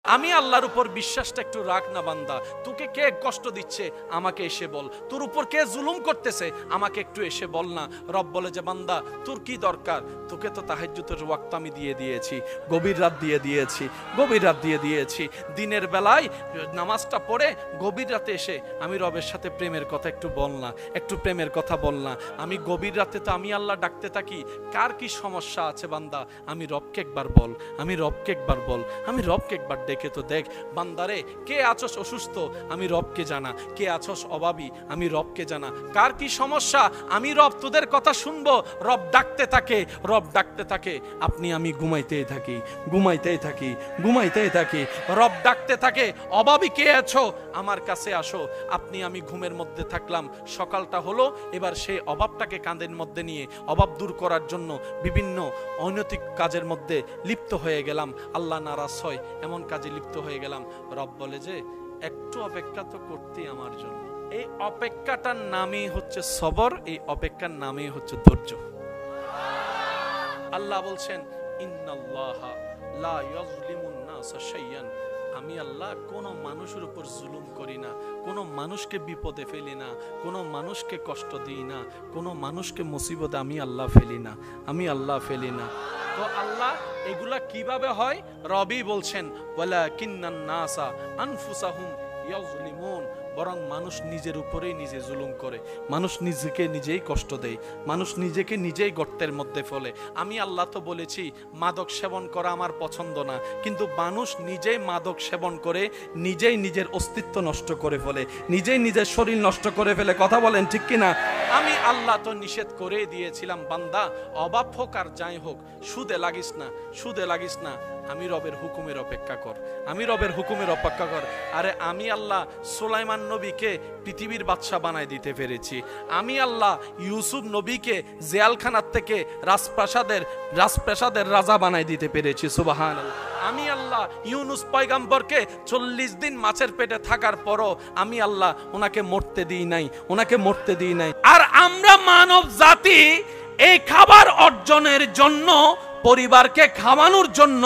আমি আল্লাহর উপর বিশ্বাসটা একটু রাখ না বান্দা। তোকে কে কষ্ট দিচ্ছে আমাকে এসে বল, তোর উপর কে জুলুম করতেছে আমাকে একটু এসে বল না। রব বলে যে বান্দা তোর কি দরকার, তোকে তো তাহাজ্জুদের ওয়াক্ত আমি দিয়ে দিয়েছি, গভীর রাত দিয়ে দিয়েছি, গভীর রাত দিয়ে দিয়েছি। দিনের বেলায় নামাজটা পড়ে গভীর রাতে এসে আমি রবের সাথে প্রেমের কথা একটু বল না, একটু প্রেমের কথা বল না। আমি গভীর রাতে তো আমি আল্লাহ ডাকতে থাকি, কার কি সমস্যা আছে বান্দা আমি রবকে একবার বল, আমি রবকে একবার বল, আমি রবকে একবার ডেকে তো দেখ। বান্দারে কে আছস অসুস্থ আমি রবকে জানা, কে আছস অভাবী আমি রবকে জানা, কার কি সমস্যা আমি রব তোদের কথা শুনবো। রব ডাকতে থাকে, রব ডাকতে থাকে, আপনি আমি ঘুমাইতেই থাকি, ঘুমাইতেই থাকি, ঘুমাইতেই থাকি। রব ডাকতে থাকে অভাবী কে আছো আমার কাছে আসো। আপনি আমি ঘুমের মধ্যে থাকলাম, সকালটা হলো, এবার সেই অভাবটাকে কাঁধের মধ্যে নিয়ে অভাব দূর করার জন্য বিভিন্ন অনৈতিক কাজের মধ্যে লিপ্ত হয়ে গেলাম, আল্লাহ নারাজ হয় এমন কাজে লিপ্ত হয়ে গেলাম। রব বলে যে একটু অপেক্ষা তো করতেই আমার জন্য। এই অপেক্ষাটার নামই হচ্ছে সবর, এই অপেক্ষার নামই হচ্ছে ধৈর্য। আল্লাহ বলছেন ইন্নাল্লাহা লা ইয়াজলিমুন নাসা শাইয়ান, আমি আল্লাহ কোন মানুষের উপর জুলুম করি না, কোন মানুষকে বিপদে ফেলি না, কোন মানুষকে কষ্ট দিই না, কোন মানুষকে মুসিবতে আমি আল্লাহ ফেলি না, আমি আল্লাহ ফেলি না। তো আল্লাহ এগুলা কিভাবে হয়? রবি বলছেন ওয়ালাকিন্নান নাসা আনফুসাহুম ইয়াজলিমুন, বরং মানুষ নিজের উপরেই নিজে জুলুম করে, মানুষ নিজেকে নিজেই কষ্ট দেয়, মানুষ নিজেকে নিজেই গর্তের মধ্যে ফেলে। আমি আল্লাহ তো বলেছি মাদক সেবন করা আমার পছন্দ না, কিন্তু মানুষ নিজেই মাদক সেবন করে নিজেই নিজের অস্তিত্ব নষ্ট করে ফেলে, নিজেই নিজের শরীর নষ্ট করে ফেলে। কথা বলেন ঠিক কিনা? আমি আল্লাহ তো নিষেধ করে দিয়েছিলাম বান্দা অভাব হোক আর যাই হোক সুদে লাগিস না, সুদে লাগিস না, আমি রবের হুকুমের অপেক্ষা কর, আমি রবের হুকুমের অপেক্ষা কর। আরে আমি আল্লাহ সুলাইমান নবীকে পৃথিবীর বাদশা বানাই দিতে পেরেছি, আমি আল্লাহ ইউসুফ নবীকে জেলখানার থেকে রাজপ্রাসাদের রাজা বানাই দিতে পেরেছি, সুবহানাল্লাহ। আমি আল্লাহ ইউনুস পয়গম্বরকে 40 দিন মাছের পেটে থাকার পরও আমি আল্লাহ ওনাকে মরতে দিই নাই, ওনাকে মরতে দিই নাই। আর আমরা মানব জাতি এই খাবার অর্জনের জন্য, পরিবারকে খাওয়ানোর জন্য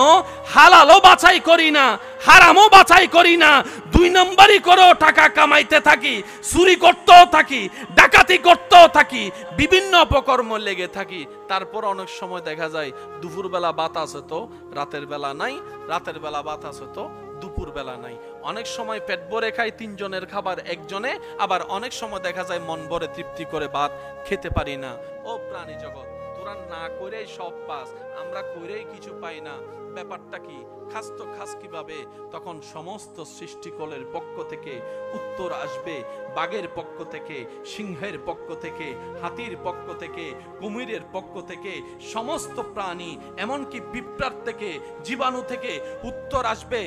হালালও বাছাই করি না, হারামও বাছাই করি না, 2 নম্বরই করেও টাকা কামাইতে থাকি, চুরি করতেও থাকি, ডাকাতি করতেও থাকি, বিভিন্ন অপকর্ম লেগে থাকি। তারপর অনেক সময় দেখা যায় দুপুরবেলা ভাত আছে তো রাতের বেলা নাই, রাতের বেলা ভাত আছে তো দুপুর বেলা নাই। অনেক সময় পেট ভরে খাই 3 জনের খাবার একজনে, আবার অনেক সময় দেখা যায় মন ভরে তৃপ্তি করে ভাত খেতে পারি না। ও প্রাণী জগৎ, তোরা না করেই সব পাস, আমরা করেই কিছু পাই না। ব্যাপারটা কি? খাস তো খাস কিভাবে? তখন সমস্ত সৃষ্টিকলের পক্ষ থেকে উত্তর আসবে, বাঘের পক্ষ থেকে, সিংহের পক্ষ থেকে, হাতির পক্ষ থেকে, কুমিরের পক্ষ থেকে, সমস্ত প্রাণী এমনকি পিঁপড়ার থেকে, জীবাণু থেকে উত্তর আসবে।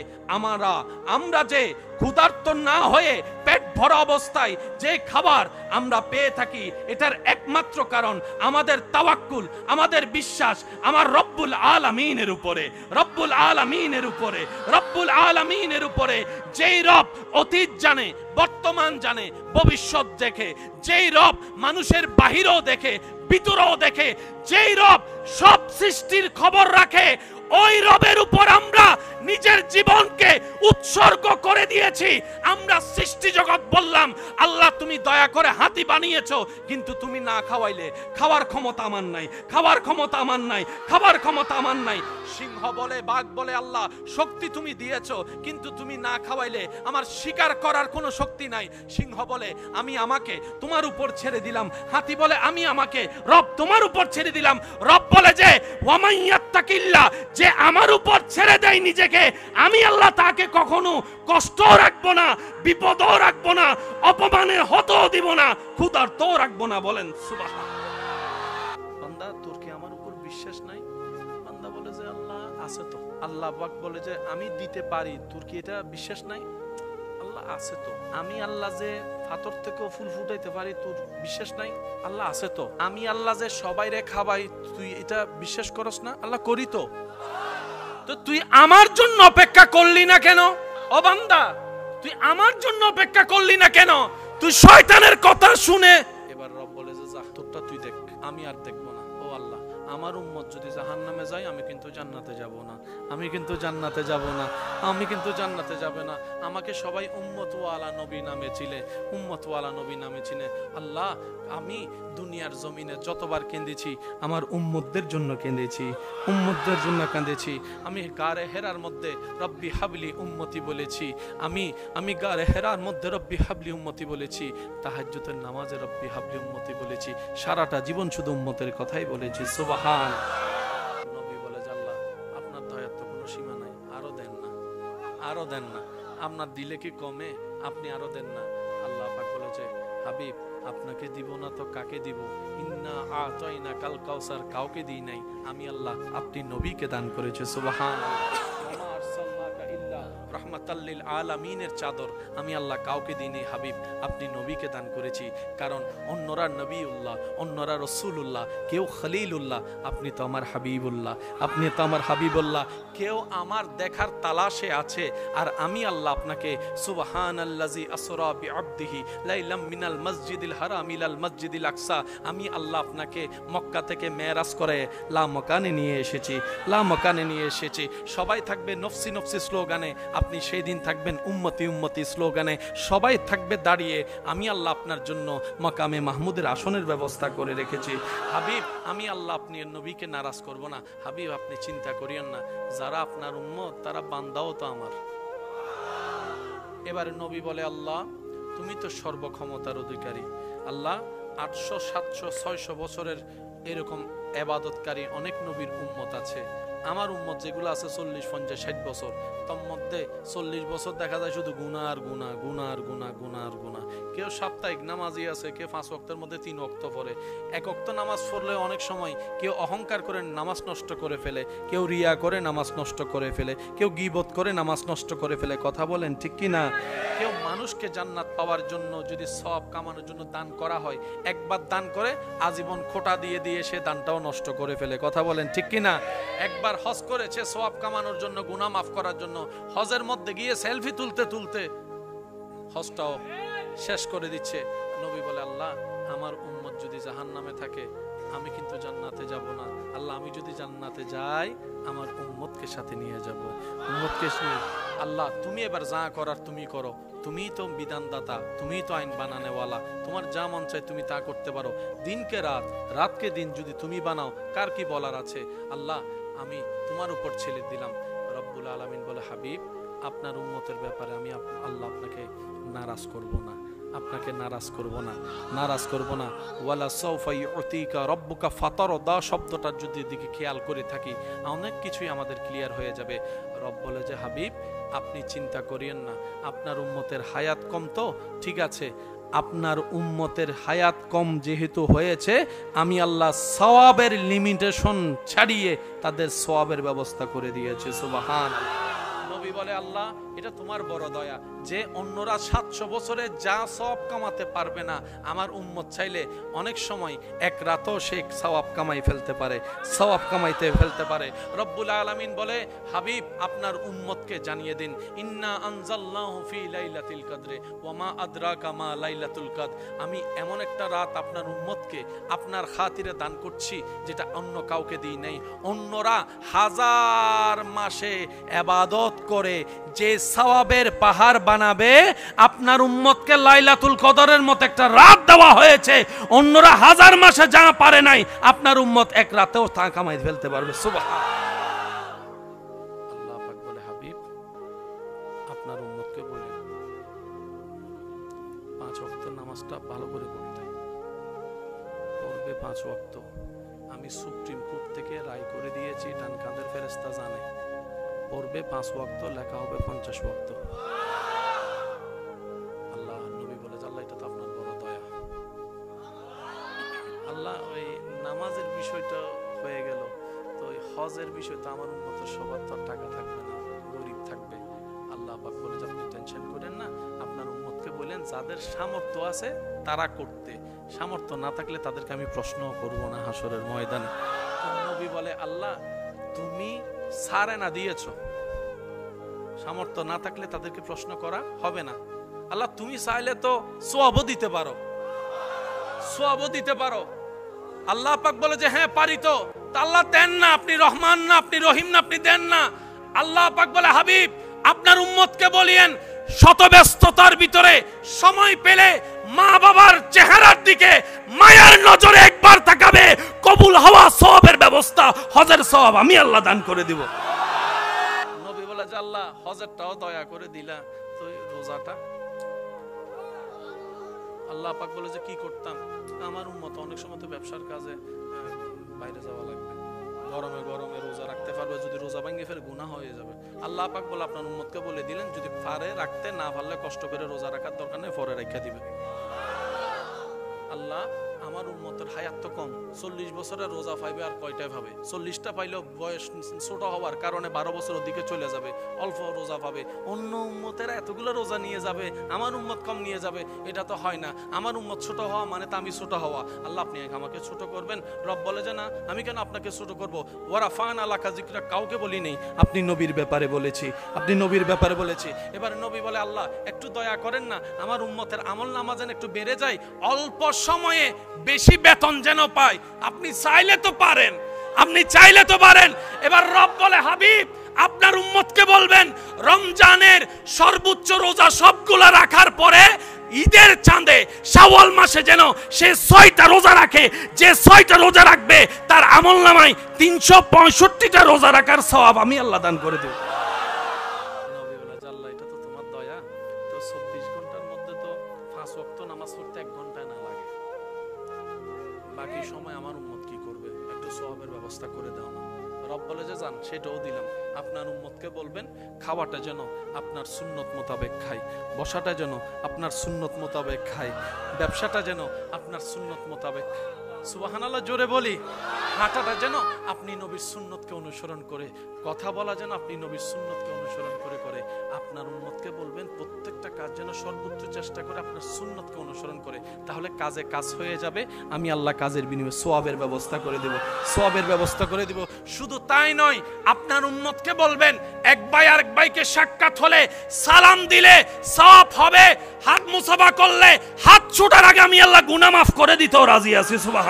আমরা যে ক্ষুধার্ত না হয়ে পেট ভরা অবস্থায় যে খাবার আমরা পেয়ে থাকি, এটার একমাত্র কারণ আমাদের তাওয়াক্কুল, আমাদের বিশ্বাস আমার রব্বুল আলামিনের উপরে, রব্বুল আলামিনের উপরে, রব্বুল আলামিনের উপরে। যেই রব অতীত জানে, বর্তমান জানে, ভবিষ্যৎ দেখে, যেই রব মানুষের বাহিরেও দেখে, ভিতরেও দেখে, যেই রব সব সৃষ্টির খবর রাখে, ওই রবের উপর আমরা নিজের জীবনকে উৎসর্গ করে দিয়েছি। আমরা সৃষ্টি জগৎ বললাম আল্লাহ তুমি দয়া করে হাতি বানিয়েছো, কিন্তু তুমি না খাওয়াইলে খাওয়ার ক্ষমতা আমার নাই, খাওয়ার ক্ষমতা আমার নাই, খাবার ক্ষমতা আমার নাই। সিংহ বলে, বাঘ বলে আল্লাহ শক্তি তুমি দিয়েছো, কিন্তু তুমি না খাওয়াইলে আমার শিকার করার কোনো শক্তি নাই। সিংহ বলে আমি আমাকে তোমার উপর ছেড়ে দিলাম, হাতি বলে আমি আমাকে রব তোমার উপর ছেড়ে দিলাম। রব বলে যে ওয়ামাইয়াত্তাকিল্লাহ, যে আমার উপর ছেড়ে দেয় নিজেকে, আমি আল্লাহ তাকে কখনো কষ্টও রাখবো না, বিপদও রাখবো না, অপমানে হতেও দিব না, ক্ষুধার্তও রাখবো না। বলেন সুবহানাল্লাহ। বান্দা তোর কি আমার উপর বিশ্বাস নাই? বান্দা বলে যে আল্লাহ আছে তো। আল্লাহ পাক বলে যে আমি দিতে পারি, তোর কি এটা বিশ্বাস নাই? আল্লাহ আছে তো। আমি আল্লাহ যে পাথর থেকেও ফুল ফুটাইতে পারি, তোর বিশ্বাস নাই? আল্লাহ আছে তো। আমি আল্লাহ যে সবাইরে খাওয়াই, তুই এটা বিশ্বাস করস না? আল্লাহ করি তো। তো তুই আমার জন্য অপেক্ষা করলি না কেন? ও বান্দা, তুই আমার জন্য অপেক্ষা করলি না কেন? তুই শয়তানের কথা শুনে। এবার রব বলে যে যা, তোরটা তুই দেখ, আমি আর দেখবো না। ও আল্লাহ, আমার উম্মত যদি জাহান্নামে যায় আমি কিন্তু জান্নাতে যাব না। আমি কিন্তু জান্নাতে যাব না, আমি কিন্তু জান্নাতে যাব না। আমাকে সবাই উম্মতওয়ালা নবী নামে চিনে, উম্মতওয়ালা নবী নামে চিনে। আল্লাহ, আমি দুনিয়ার জমিনে যতবার কেঁদেছি আমার উম্মতদের জন্য কেঁদেছি, উম্মতদের জন্য কাঁদেছি। আমি গারে হেরার মধ্যে রব্বি হাবলি উম্মতি বলেছি, আমি গারে হেরার মধ্যে রব্বি হাবলি উম্মতি বলেছি, তাহাজ্জুদের নামাজে রব্বি হাবলি উম্মতি বলেছি, সারাটা জীবন শুধু উম্মতের কথাই বলেছি। সুবহান। নবী বলে, আল্লাহ আপনার দয়ার তো কোনো সীমা নাই, আরো দেন না, আরো দেন না, আপনার দিলে কি কমে, আপনি আরো দেন না। আল্লাহ পাক বলেছে, হাবিব আপনাকে দিব না তো কাকে দিব? ইন্না আতাইনা কাল কাউসার, কাউকে দিই নাই, আমি আল্লাহ আপনি নবীকে দান করেছে। সুবহানাল্লাহ। রাহমাতাল্লিল আলামিনের চাদর আমি আল্লাহ কাউকে দিইনি, হাবিব আপনি নবীকে দান করেছি। কারণ অন্যরা নবীউল্লাহ, অন্যরা রসুলুল্লাহ, কেউ খলিলুল্লাহ, আপনি তো আমার হাবিবুল্লাহ, আপনি তো আমার হাবিবুল্লাহ। কেউ আমার দেখার তালাশে আছে, আর আমি আল্লাহ আপনাকে সুবহানাল্লাযী আসরা বিআবদিহি লাইলাম মিনাল মসজিদিল হারাম ইলাল মসজিদিল আকসা, আমি আল্লাহ আপনাকে মক্কা থেকে মেরাজ করে লা মকানে নিয়ে এসেছি, লা মকানে নিয়ে এসেছি। সবাই থাকবে নফসি নফসি স্লোগানে, আপনি সেই দিন থাকবেন উম্মতি উম্মতি স্লোগানে। সবাই থাকবে দাঁড়িয়ে, আমি আল্লাহ আপনার জন্য মাকামে মাহমুদের আসনের ব্যবস্থা করে রেখেছি। হাবিব আমি আল্লাহ আপনি নবীকে নারাজ করব না। হাবিব আপনি চিন্তা করিয়েন না, যারা আপনার উম্মত তারা বান্দাও তো আমার। এবারে নবী বলে, আল্লাহ তুমি তো সর্বক্ষমতার অধিকারী। আল্লাহ 800 700 600 বছরের এরকম ইবাদতকারী অনেক নবীর উম্মত আছে, আমার উম্মত যেগুলো আছে 40 50 60 বছর, তার মধ্যে 40 বছর দেখা যায় শুধু গুনাহ আর গুনাহ, গুনাহ আর গুনাহ, গুনাহ আর গুনাহ। কেউ সাপ্তাহিক নামাজি আছে, কেউ 5 ওয়াক্তের মধ্যে 3 ওয়াক্ত পড়ে। এক ওয়াক্ত নামাজ পড়লে অনেক সময় কেউ অহংকার করে নামাজ নষ্ট করে ফেলে, কেউ রিয়া করে নামাজ নষ্ট করে ফেলে, কেউ গীবত করে নামাজ নষ্ট করে ফেলে। কথা বলেন ঠিক কি না? কেউ মানুষকে জান্নাত পাওয়ার জন্য যদি সওয়াব কামানোর জন্য দান করা হয়, একবার দান করে আজীবন খোটা দিয়ে দিয়ে সে দানটাও নষ্ট করে ফেলে। কথা বলেন ঠিক কি না? একবার হজ করেছে সওয়াব কামানোর জন্য, গুনাহ মাফ করার জন্য, হজের মধ্যে গিয়ে সেলফি তুলতে তুলতে হজটাও শেষ করে দিচ্ছে। নবী বলে, আল্লাহ আমার উম্মত যদি জাহান্নামে থাকে আমি কিন্তু জান্নাতে যাব না। আল্লাহ আমি যদি জান্নাতে যাই আমার উম্মতকে সাথে নিয়ে যাব, উম্মতকে নিয়ে। আল্লাহ তুমি এবার যা করার তুমি করো, তুমিই তো বিধানদাতা, তুমিই তো আইন বানানেওয়ালা, তোমার যা মন চায় তুমি তা করতে পারো। দিনকে রাত, রাতকে দিন যদি তুমি বানাও কার কি বলার আছে? আল্লাহ আমি তোমার উপর ছেড়ে দিলাম। রব্বুল আলামিন বলে, হাবিব আপনার উম্মতের ব্যাপারে আমি আল্লাহ আপনাকে নারাজ করব না, আপনাকে নারাজ করব না, নারাজ করব না। ওয়ালা সাউফা ইউতিকা রব্বুকা ফাতারদা শব্দটার যদি দিকে খেয়াল করে থাকি অনেক কিছুই আমাদের ক্লিয়ার হয়ে যাবে। রব বলে যে, হাবিব আপনি চিন্তা করিয়েন না, আপনার উম্মতের হায়াত কম তো ঠিক আছে, আপনার উম্মতের হায়াত কম যেহেতু হয়েছে আমি আল্লাহ সওয়াবের লিমিটেশন ছাড়িয়ে তাদের সওয়াবের ব্যবস্থা করে দিয়েছি। সুবহানাল্লাহ। নবী বলে, আল্লাহ এটা তোমার বড় দয়া যে অন্যরা 700 বছরে যা সওয়াব কামাতে পারবে না, আমার উম্মত চাইলে অনেক সময় এক রাতও সে সওয়াব কামাই ফেলতে পারে, সওয়াব কামাইতে ফেলতে পারে। রব্বুল আলামিন বলে, হাবিব আপনার উম্মতকে জানিয়ে দিন, ইন্না আনজালনাহু ফি লাইলাতুল কদরে ওয়া মা আদরাকা মা লাইলাতুল কদর, আমি এমন একটা রাত আপনার উম্মতকে আপনার খাতিরে দান করছি যেটা অন্য কাউকে দিই নাই। অন্যরা 1000 মাসে ইবাদত করে যে সওয়াবের পাহাড় বানাবে, আপনার উম্মতকে লাইলাতুল কদরের মতো একটা রাত দেওয়া হয়েছে। অন্যরা 1000 মাসে যা পারে নাই আপনার উম্মত এক রাতেও তা কামাই ফেলতে পারবে। সুবহানাল্লাহ। আল্লাহ পাক বলে, হাবিব আপনার উম্মতকে বলেন 5 ওয়াক্ত নামাজটা ভালো করে পড়তে, পড়বে 5 ওয়াক্ত। আমি সুপ্রিম কোর্ট থেকে রায় করে দিয়েছি, ডান কাঁধের ফেরেশতা জানে, পড়বে 5 ওয়াক্ত, লেখা হবে 50 ওয়াক্ত। আল্লাহ নবী বলে, আল্লাহ এটা তো আপনার বড় দয়া। আল্লাহ ওই নামাজের বিষয়টা হয়ে গেল, তো ওই হজের বিষয় তো আমার উম্মতের সবার তো টাকা থাকবে না, গরিব থাকবে। আল্লাহ পাক বলে, আপনি টেনশন করেন না, আপনার উম্মতকে বলেন যাদের সামর্থ্য আছে তারা করতে, সামর্থ্য না থাকলে তাদেরকে আমি প্রশ্নও করব না হাসরের ময়দানে। নবী বলে, আল্লাহ তুমি সারে না দিয়েছ, সামর্থ্য না থাকলে তাদেরকে প্রশ্ন করা হবে না। আল্লাহ তুমি চাইলে তো সওয়াবও দিতে পারো, সওয়াবও দিতে পারো। আল্লাহ পাক বলে যে হ্যাঁ পারি তো। আল্লাহ দেন না, আপনি রহমান না, আপনি রহিম না, আপনি দেন না। আল্লাহ পাক বলে হাবিব আপনার উম্মতকে বলিয়েন শত ব্যস্ততার ভিতরে সময় পেলে মা বাবার চেহারার দিকে মায়ার নজরে একবার তাকাবে, কবুল হওয়া সওয়াবের ব্যবস্থা, হজের সওয়াব আমি আল্লাহ দান করে দিব। নবী বলে যে আল্লাহ হজেরটাও দয়া করে দিলা, তো রোজাটা? আল্লাহ পাক বলে যে কি করতাম, আমার উম্মত অনেক সময় তো ব্যবসার কাজে বাইরে যাওয়া লাগবে, গরমে গরমে রোজা রাখতে পারবে, যদি রোজা ভাঙে ফেলে গুনাহ হয়ে যাবে। আল্লাহ পাক বলে আপনার উম্মতকে বলে দিলেন যদি পারে রাখতে, না পারলে কষ্ট করে রোজা রাখার দরকার নেই, পরে রেখে দিবে। আল্লাহ আমার উম্মতের হায়াত তো কম, 40 বছরের রোজা পাইবে আর কয়টায় পাবে? 40টা পাইলেও বয়স ছোট হওয়ার কারণে 12 বছরের দিকে চলে যাবে, অল্প রোজা পাবে। অন্য উম্মতেরা এতগুলো রোজা নিয়ে যাবে, আমার উম্মত কম নিয়ে যাবে, এটা তো হয় না। আমার উম্মত ছোট হওয়া মানে তো আমি ছোট হওয়া। আল্লাহ আপনি আমাকে ছোট করবেন? রব বলে যে না, আমি কেন আপনাকে ছোট করব? ওরা ফান আলাকা জিকরা কাউকে বলি নেই, আপনি নবীর ব্যাপারে বলেছি, আপনি নবীর ব্যাপারে বলেছি। এবার নবী বলে আল্লাহ একটু দয়া করেন না, আমার উম্মতের আমল নামা যেন একটু বেড়ে যায়, অল্প সময়ে বেশি বেতন যেন পায়। আপনি চাইলে তো পারেন, আপনি চাইলে তো পারেন। এবার রব বলে হাবিব আপনার উম্মতকে বলবেন রমজানের সর্বোচ্চ রোজা সবগুলা রাখার পরে ঈদের চাঁদে শাওয়াল মাসে যেন সে 6টা রোজা রাখে, যে 6টা রোজা রাখবে তার আমল নামায় 365টা রোজা রাখার সওয়াব আমি আল্লাহ দান করে দেব। নবী বলে আল্লাহ এটা তো তোমার দয়া, তো 24 ঘন্টার মধ্যে তো 5 ওয়াক্ত নামাজ পড়তে 1 ঘন্টা না লাগে, বাকি সময় আমার উম্মত কি করবে? একটু সওয়াবের ব্যবস্থা করে দাও না। রব বলে যে জান, সেটাও দিলাম। আপনার উম্মতকে বলবেন খাওয়াটা যেন আপনার সুন্নত মোতাবেক খায়, বসাটা যেন আপনার সুন্নত মোতাবেক খায়, ব্যবসাটা যেন আপনার সুন্নত মোতাবেক, সুবহানাল্লাহ জোরে বলি, হাঁটাটা যেন আপনি নবীর সুন্নতকে অনুসরণ করে, কথা বলা যেন আপনি নবীর সুন্নতকে অনুসরণ করে করে। আপনার উম্মতকে বলবেন প্রত্যেকটা কাজ যেন সর্বোচ্চ চেষ্টা করে আপনার সুন্নতকে অনুসরণ করে, তাহলে কাজে কাজ হয়ে যাবে। আমি আল্লাহ কাজের বিনিময়ে সওয়াবের ব্যবস্থা করে দেব, সওয়াবের ব্যবস্থা করে দেব। শুধু তাই নয়, আপনার উম্মতকে বলবেন এক ভাই আরেক ভাইকে সাক্ষাৎ হলে সালাম দিলে সওয়াব হবে, হাত মুসাফা করলে হাত ছোটার আগে আমি আল্লাহ গুনাহ মাফ করে দিতেও রাজি আছি। সুবহান।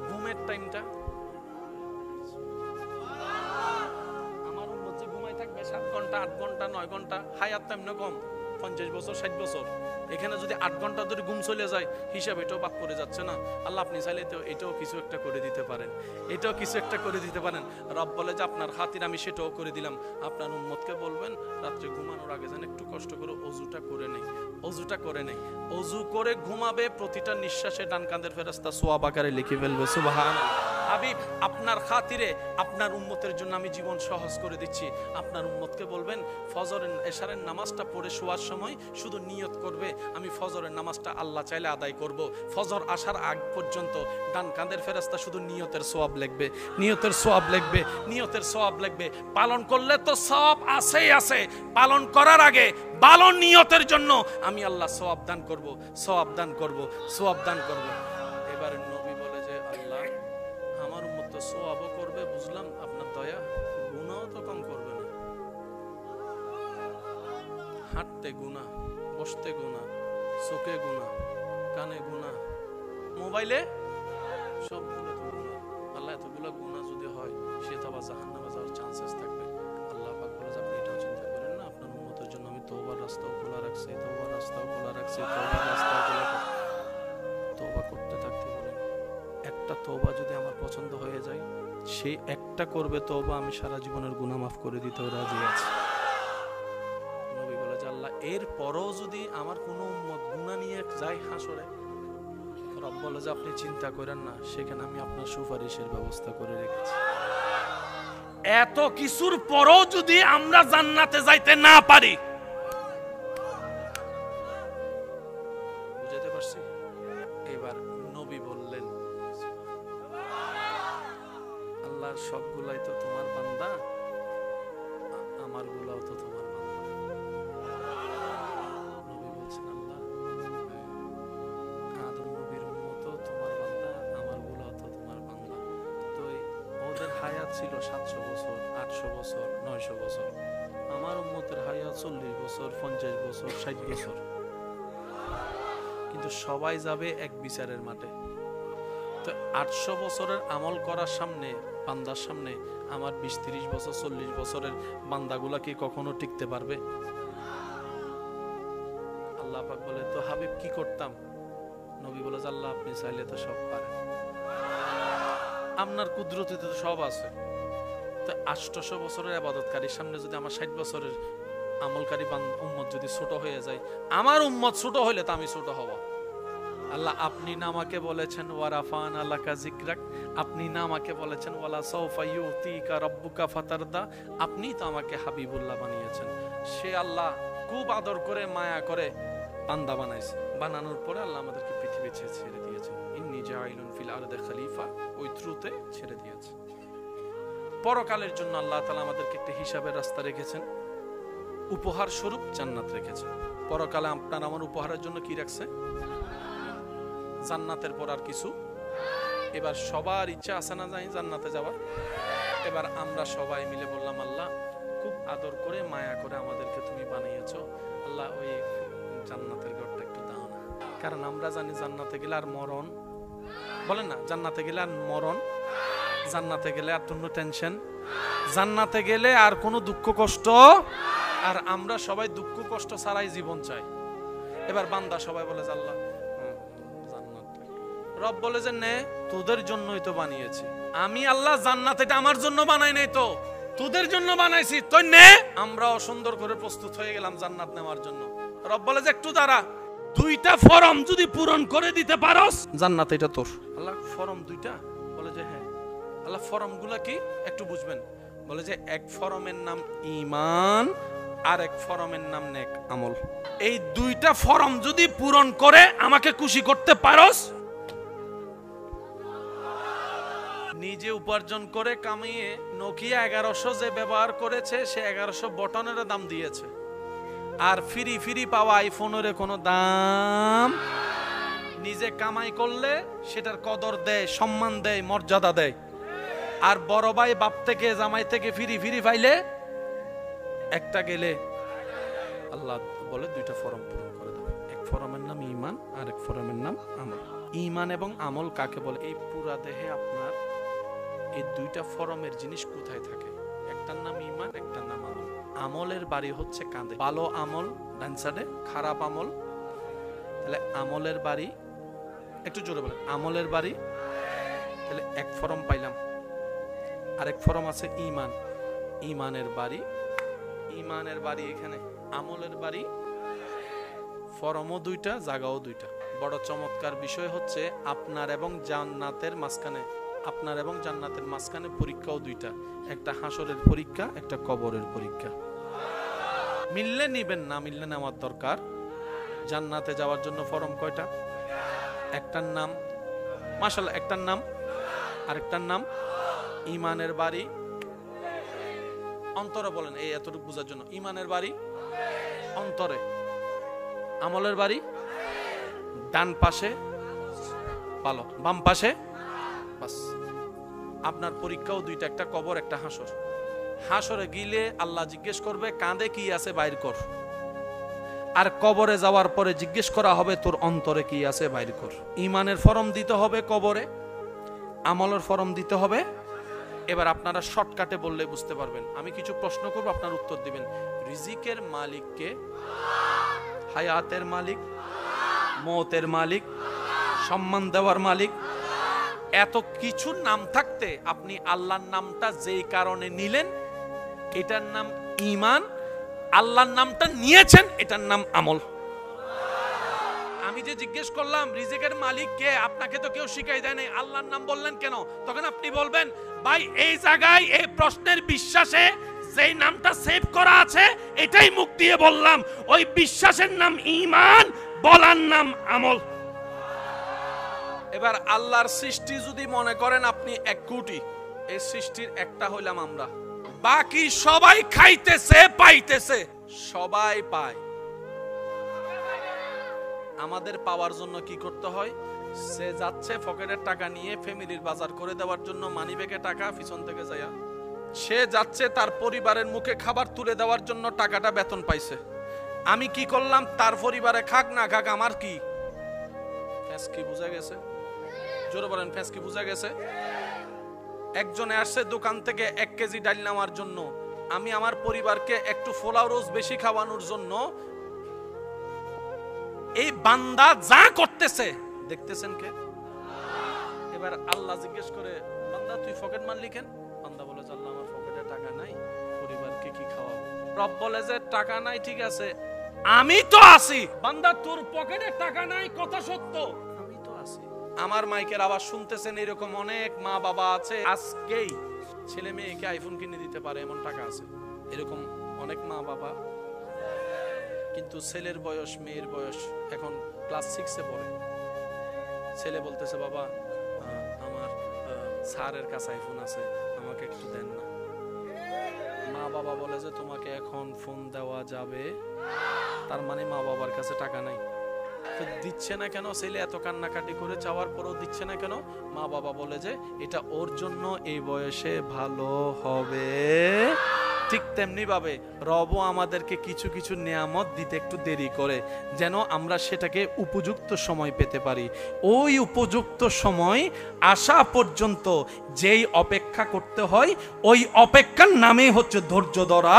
ঘুমের টাইমটা আমার উম্মত যে ঘুমাই থাকবে 7 ঘন্টা 8 ঘন্টা 9 ঘন্টা, হায়াত টাইম না কম, 50 বছর 60 বছর, এখানে যদি 8 ঘন্টা ধরে ঘুম চলে যায়, হিসাব এটাও বাক করে যাচ্ছে না? আল্লাহ আপনি চাইলে তো এটাও কিছু একটা করে দিতে পারেন, এটাও কিছু একটা করে দিতে পারেন। রব বলে যে আপনার খাতির আমি সেটাও করে দিলাম। আপনার উম্মতকে বলবেন রাত্রে ঘুমানোর আগে যেন একটু কষ্ট করে অজুটা করে নেই, অজুটা করে নেই, অজু করে ঘুমাবে, প্রতিটা নিঃশ্বাসে ডান কাঁধের ফেরেশতা সওয়াব আকারে লিখে ফেলবে। সুবহানাল্লাহ। হাবিব আপনার খাতিরে আপনার উম্মতের জন্য আমি জীবন সহজ করে দিচ্ছি। আপনার উম্মতকে বলবেন ফজরের এশারের নামাজটা পড়ে শোয়ার সময় শুধু নিয়ত করবে আমি ফজরের নামাজটা আল্লাহ চাইলে আদায় করব। ফজর আসার আগ পর্যন্ত ডান কাঁধের ফেরেশতা শুধু নিয়তের সওয়াব লিখবে, নিয়তের সওয়াব লিখবে, নিয়তের সওয়াব লিখবে। পালন করলে তো সওয়াব আছেই আছে, পালন করার আগে ভালো নিয়তের জন্য আমি আল্লাহ সওয়াব দান করব, সওয়াব দান করব, সওয়াব দান করব। এবারে নবী বলে যে আল্লাহ আমার উম্মত তো সওয়াবও করবে, বুঝলাম আপনার দয়া, গুনাহও তো কম করবে না। হাঁটতে গুনাহ, বসতে গুনাহ, চোখে গুনাহ, কানে গুনাহ, মোবাইলে সবগুলো তো গুনাহ। আল্লাহ এতগুলো গুনাহ যদি হয় সে তো আবার জাহান্নামে যাওয়ার চান্সেস থাকবে। আল্লাহ পাক বলে যে আপনি এটাও চিন্তা করেন না, আপনার উম্মতের জন্য আমি তওবার রাস্তাও খোলা রাখছি, তওবার রাস্তাও খোলা রাখছি, তওবার রাস্তাও খোলা রাখছি। তওবা করতে থাকতে বলেন, একটা তওবা যদি আমার পছন্দ হয়ে যায়, সেই একটা করবে তওবা, আমি সারা জীবনের গুনাহ মাফ করে দিতেও রাজি আছি। নবী বলে যে আল্লাহ এর পরও যদি আমার কোনো উম্মত গুনাহ নিয়ে যায় হাসরে, রব বলে যে আপনি চিন্তা করেন না, সেখানে আমি আপনার সুপারিশের ব্যবস্থা করে রেখেছি। এত কিছুর পরও যদি আমরা জান্নাতে যাইতে না পারি, বুঝতে পারছি? এবার নবী বললেন আল্লাহর সবগুলাই তো তোমার বান্দা, আমার গুলাও তো তোমার বান্দা। নবী বলছেন আল্লাহ আদম নবীর মতো তোমার বান্দা, আমার গুলাও তো তোমার বান্দা। তো ওদের হায়াত ছিল 700 বছর, 800 বছর, 900 বছর। আমার উম্মতের হায়াত 40 বছর, 50 বছর, 60 বছর। কিন্তু সবাই যাবে এক বিচারের মাঠে। তো 800 বছরের আমল করার সামনে, বান্দার সামনে আমার 20-30 বছর 40 বছরের বান্দাগুলা কি কখনো টিকতে পারবে? আল্লাহ পাক বলে, তো হাবিব কি করতাম? নবী বলে, আল্লাহ আপনি চাইলে তো সব পারেন, আপনার কুদরতিতে তো সব আছে। তো 800 বছরের ইবাদতকারীর সামনে যদি আমার 60 বছরের আমলকারী উম্মত যদি ছোট হয়ে যায়, আমার উম্মত ছোট হইলে তো আমি ছোট হব। আল্লাহ আপনি না আমাকে বলেছেন ওয়ারাফানা লাকা যিকরাক, আপনি না আমাকে বলেছেন ওয়ালা সাউফা ইউতিকা রাব্বুকা ফাতারদা, আপনি তো আমাকে হাবিবুল্লাহ বানিয়েছেন। সে আল্লাহ খুব আদর করে মায়া করে বান্দা বানাইছে। বানানোর পরে আল্লাহ আমাদেরকে পৃথিবী ছেড়ে দিয়েছেন। ইন্নী জাইলুন ফিল আরদি খলিফা, ওই থ্রুতে ছেড়ে দিয়েছে। পরকালের জন্য আল্লাহ তাআলা আমাদেরকে একটা হিসাবের রাস্তা রেখেছেন, উপহার স্বরূপ জান্নাত রেখেছেন। পরকালে আপনার আমার উপহারের জন্য কি রাখছে? জান্নাতের পর আর কিছু। এবার সবার ইচ্ছা আছে না যাই জান্নাতে যাওয়ার? এবার আমরা সবাই মিলে বললাম, আল্লাহ খুব আদর করে মায়া করে আমাদেরকে তুমি বানিয়েছো, আল্লাহ ওই জান্নাতের ঘরটা একটু দাও না। কারণ আমরা জানি জান্নাতে গেলে আর মরণ, বলেন না, জান্নাতে গেলে আর মরণ, জান্নাতে গেলে আর কোনো টেনশন, জান্নাতে গেলে আর কোনো দুঃখ কষ্ট, আর আমরা সবাই দুঃখ কষ্ট ছাড়াই জীবন চাই। এবার বান্দা সবাই বলে, আল্লাহ জান্নাত। রব বলে যে নে, তোদের জন্যই তো বানিয়েছি আমি। আল্লাহ জান্নাত এটা আমার জন্য বানাই নাই, তো তোদের জন্য বানাইছি, তো নে। আমরাও সুন্দর করে প্রস্তুত হয়ে গেলাম জান্নাত নেওয়ার জন্য। রব বলে যে একটু দাঁড়া, 2টা ফরম যদি পূরণ করে দিতে পারোস জান্নাত এটা তোর। আল্লাহ ফরম 2টা? বলে যে হ্যাঁ। আল্লাহ ফরমগুলা কি একটু বুঝবেন? বলে যে এক ফরমের নাম ঈমান, আর এক ফরমের নাম নেক আমল। এই 2টা ফরম যদি পূরণ করে আমাকে খুশি করতে পারোস, নিজে উপার্জন করে কামিয়ে নোকিয়া 1100 যে ব্যবহার করেছে, সে 1100 বটনের দাম দিয়েছে। আর ফ্রি পাওয়া আইফোনের কোনো দাম। নিজে কামাই করলে সেটার কদর দেয়, সম্মান দেয়, মর্যাদা দেয়। আর বড় ভাই বাপ থেকে জামাই থেকে ফ্রি পাইলে একটা গেলে আল্লাহ বলে 2টা ফরম পূরণ করে দেবে। এক ফরমের নাম ঈমান, আর এক ফরমের নাম আমল। ঈমান এবং আমল কাকে বলে? এই পুরা দেহে আপনার এই 2টা ফরমের জিনিস কোথায় থাকে? একটার নাম ঈমান, একটার নাম আমল। আমলের বাড়ি হচ্ছে কাঁধে। ভালো আমল ডান সাইডে, খারাপ আমল। তাহলে আমলের বাড়ি, একটু জোরে বলেন, আমলের বাড়ি। তাহলে এক ফরম পাইলাম। আরেক ফরম আছে ঈমান, ঈমানের বাড়ি। ঈমানের বাড়ি এখানে, আমলের বাড়ি। ফরমও 2টা, জায়গাও 2টা। বড় চমৎকার বিষয় হচ্ছে আপনার এবং জান্নাতের মাঝখানে, আপনার এবং জান্নাতের মাঝখানে পরীক্ষাও 2টা। একটা হাসরের পরীক্ষা, একটা কবরের পরীক্ষা। মিললে নিবেন, না মিললে নেওয়ার দরকার। জান্নাতে যাওয়ার জন্য ফরম কয়টা? একটার নাম মাশাআল্লাহ, একটার নাম, আরেকটার নাম ঈমানের বাড়ি। অন্তরে বলেন, এই এতটুকু বোঝার জন্য। ঈমানের বাড়ি অন্তরে, আমলের বাড়ি ডান পাশে, ভালো, বাম পাশে। বাস, আপনার পরীক্ষাও 2টা, একটা কবর, একটা হাসর। হাসরে গিলে আল্লাহ জিজ্ঞেস করবে কাঁধে কি আছে বাইর কর, আর কবরে যাওয়ার পরে জিজ্ঞেস করা হবে তোর অন্তরে কি আছে বাইর কর। ঈমানের ফরম দিতে হবে কবরে, আমলের ফরম দিতে হবে। এবার আপনারা শর্টকাটে বললে বুঝতে পারবেন। আমি কিছু প্রশ্ন করব, আপনার উত্তর দিবেন। রিজিকের মালিক কে? হায়াতের মালিক, মওতের মালিক, সম্মান দেওয়ার মালিক। এত কিছু নাম থাকতে আপনি আল্লাহর নামটা যেই কারণে নিলেন এটার নাম ঈমান, আল্লাহর নামটা নিয়েছেন এটার নাম আমল। আমি যে জিজ্ঞেস করলাম রিজিকের মালিক কে, আপনাকে তো কেউ শিখাই দেয় নাই, আল্লাহর নাম বললেন কেন? তখন আপনি বলবেন, ভাই এই জায়গায় এই প্রশ্নের বিশ্বাসে যেই নামটা সেভ করা আছে এটাই মুখ দিয়ে বললাম। ওই বিশ্বাসের নাম ঈমান, বলার নাম আমল। এবার আল্লাহর সৃষ্টি যদি মনে করেন আপনি 1 কোটি, এই সৃষ্টির একটা হইলাম আমরা। বাকি সবাই খাইতেছে, পাইতেছে, সবাই পায়। আমাদের পাওয়ার জন্য কি করতে হয়? সে যাচ্ছে পকেটের টাকা নিয়ে ফ্যামিলির বাজার করে দেওয়ার জন্য, মানিব্যাগে টাকা পিছন থেকে যায়। সে যাচ্ছে তার পরিবারের মুখে খাবার তুলে দেওয়ার জন্য, টাকাটা বেতন পাইছে। আমি কি করলাম? তার পরিবারে খাক না খাক আমার কি, কি বুঝা গেছে? জোরে বলেন, ফেস কি বুঝা গেছে? একজনে আসছে দোকান থেকে 1 কেজি ডাল নেওয়ার জন্য, আমি আমার পরিবারকে একটু পোলাও রোজ বেশি খাওয়ানোর জন্য এই বান্দা যা করতেছে দেখতেছেন কে? এবার আল্লাহ জিজ্ঞেস করে, বান্দা তুই পকেট মারলি কেন? বান্দা বলে, আল্লাহ আমার পকেটে টাকা নাই, পরিবারকে কি খাওয়াবো? রব বলে যে টাকা নাই ঠিক আছে, আমি তো আছি। বান্দা তোর পকেটে টাকা নাই কথা সত্য, আমি তো আছি। আমার মাইকের আওয়াজ শুনতেছেন এরকম অনেক মা বাবা আছে, আজকেই ছেলে মেয়েকে আইফোন কিনে দিতে পারে এমন টাকা আছে, এরকম অনেক মা বাবা। কিন্তু ছেলের বয়স, মেয়ের বয়স এখন ক্লাস 6-এ পড়ে। ছেলে বলতেছে, বাবা আমার স্যারের কাছে আইফোন আছে, আমাকে একটু দেন না। মা বাবা বলে যে তোমাকে এখন ফোন দেওয়া যাবে, তার মানে মা বাবার কাছে টাকা নাই। দিচ্ছে না কেন? ছেলে এত কান্নাকাটি করে চাওয়ার পরও দিচ্ছে না কেন? মা বাবা বলে যে এটা ওর জন্য এই বয়সে ভালো হবে। ঠিক তেমনি ভাবে রবও আমাদেরকে কিছু কিছু নিয়ামত দিতে একটু দেরি করে, যেন আমরা সেটাকে উপযুক্ত সময় পেতে পারি। ওই উপযুক্ত সময় আসা পর্যন্ত যেই অপেক্ষা করতে হয়, ওই অপেক্ষার নামেই হচ্ছে ধৈর্য ধরা,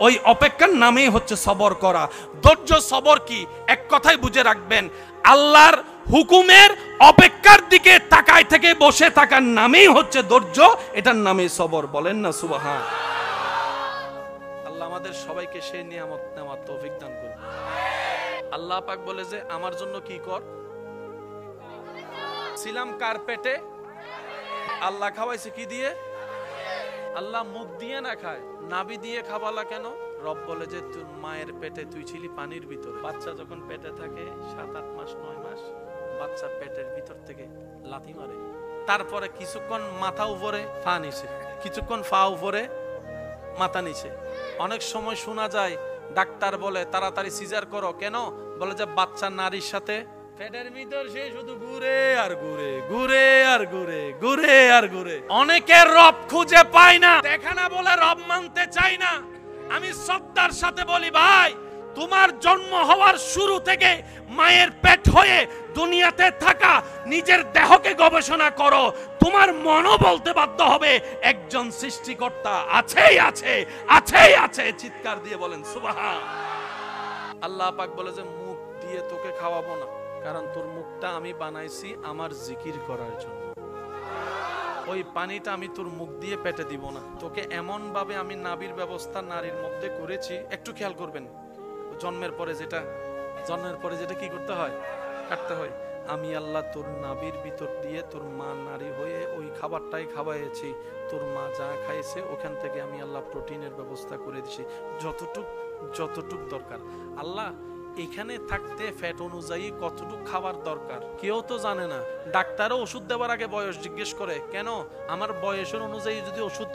ওই অপেক্ষার নামেই হচ্ছে সবর করা। ধৈর্য সবর কি এক কথায় বুঝে রাখবেন, আল্লাহর হুকুমের অপেক্ষার দিকে তাকায় থেকে বসে থাকার নামেই হচ্ছে ধৈর্য, এটার নামেই সবর। বলেন না সুবহান। আল্লাহ আমাদের সবাইকে সেই নিয়ামত নেওয়ার তৌফিক দান করুন। আল্লাহ পাক বলে যে আমার জন্য কি কর? ছিলাম কার পেটে? আল্লাহ খাওয়াইছে কি দিয়ে? আল্লাহ মুখ দিয়ে না খায়, নাভি দিয়ে খাওয়ালা কেন? রব বলে যে তুই মায়ের পেটে তুই ছিলি পানির ভিতরে। বাচ্চা যখন পেটে থাকে 7-8 মাস 9 মাস, বাচ্চা পেটের ভিতর থেকে লাথি মারে, তারপরে কিছুক্ষণ মাথা উপরে পা নিচে, কিছুক্ষণ পা উপরে মাথা নিচে। অনেক সময় শোনা যায় ডাক্তার বলে তাড়াতাড়ি সিজার করো, কেন? বলে যে বাচ্চা নারীর সাথে পেটের ভিতর সে শুধু ঘুরে আর ঘুরে, ঘুরে আর ঘুরে, ঘুরে আর ঘুরে। অনেকের রব খুঁজে পায় না, দেখা না বলে রব মানতে চাই না। আমি শ্রদ্ধার সাথে বলি, ভাই তোমার জন্ম হওয়ার শুরু থেকে মায়ের পেট হয়ে দুনিয়াতে থাকা নিজের দেহকে গবেষণা করো, তোমার মনও বলতে বাধ্য হবে একজন সৃষ্টিকর্তা আছেই আছে, আছেই আছে। চিৎকার দিয়ে বলেন সুবহান। আল্লাহ পাক বলে যে মুখ দিয়ে তোকে খাওয়াবো না, কারণ তোর মুখটা আমি বানাইছি আমার জিকির করার জন্য। ওই পানিটা আমি তোর মুখ দিয়ে পেটে দিব না, তোকে এমন ভাবে আমি নাভির ব্যবস্থা নারীর মধ্যে করেছি। একটু খেয়াল করবেন, জন্মের পরে যেটা কি করতে হয়? কাটতে হয়। আমি আল্লাহ তোর নাভির ভিতর দিয়ে তোর মা নারী হয়ে ওই খাবারটাই খাওয়াইছি। তোর মা যা খাইছে ওখান থেকে আমি আল্লাহ প্রোটিনের ব্যবস্থা করে দিছি, যতটুক দরকার। আল্লাহ এখানে থাকতে ফ্যাট অনুযায়ী কতটুক খাবার দরকার কেউ তো জানে না। ডাক্তারও ওষুধ দেওয়ার আগে বয়স জিজ্ঞেস করে, কেন? আমার বয়সের অনুযায়ী যদি ওষুধ